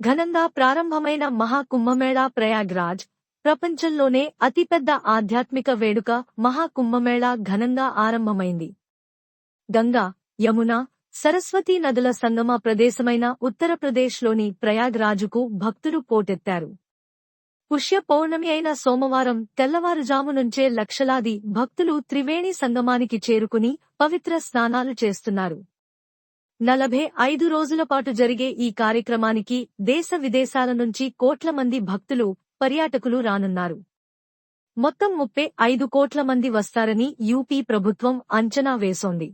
ఘనంగా ప్రారంభమైన మహాకుంభమేళా ప్రయాగ్రాజ్, ప్రపంచంలోనే అతిపెద్ద ఆధ్యాత్మిక వేడుక మహాకుంభమేళా ఘనంగా ఆరంభమైంది. గంగా, యమున, సరస్వతీ నదుల సంగమ ప్రదేశమైన ఉత్తరప్రదేశ్లోని ప్రయాగ్రాజుకు భక్తులు పోటెత్తారు. పుష్య పౌర్ణమి అయిన సోమవారం తెల్లవారుజాము నుంచే లక్షలాది భక్తులు త్రివేణి సంగమానికి చేరుకుని పవిత్ర స్నానాలు చేస్తున్నారు. 45 రోజుల పాటు జరిగే ఈ కార్యక్రమానికి దేశ విదేశాల నుంచి కోట్ల మంది భక్తులు, పర్యాటకులు రానున్నారు. మొత్తం 35 కోట్ల మంది వస్తారని యూపీ ప్రభుత్వం అంచనా వేస్తోంది.